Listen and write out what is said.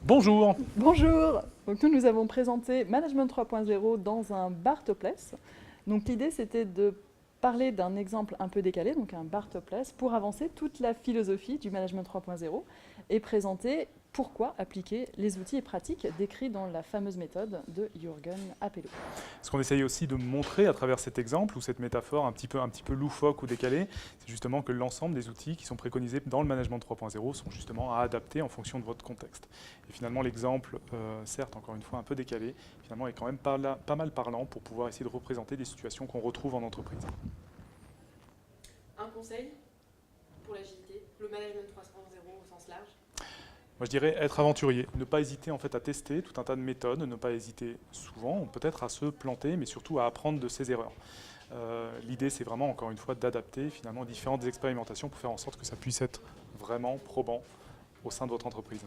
Bonjour. Bonjour. Donc nous avons présenté Management 3.0 dans un bar topless. Donc l'idée c'était de parler d'un exemple un peu décalé, donc un bar topless, pour avancer toute la philosophie du Management 3.0 et présenter pourquoi appliquer les outils et pratiques décrits dans la fameuse méthode de Jürgen Appelo. Ce qu'on essaye aussi de montrer à travers cet exemple ou cette métaphore un petit peu loufoque ou décalée, c'est justement que l'ensemble des outils qui sont préconisés dans le management 3.0 sont justement à adapter en fonction de votre contexte. Et finalement, l'exemple, certes encore une fois un peu décalé, finalement est quand même pas mal parlant pour pouvoir essayer de représenter des situations qu'on retrouve en entreprise. Un conseil pour l'agilité, le management 3.0 au sens large? Moi, je dirais être aventurier, ne pas hésiter en fait à tester tout un tas de méthodes, ne pas hésiter souvent, peut-être à se planter, mais surtout à apprendre de ses erreurs. L'idée, c'est vraiment, encore une fois, d'adapter finalement différentes expérimentations pour faire en sorte que ça puisse être vraiment probant au sein de votre entreprise.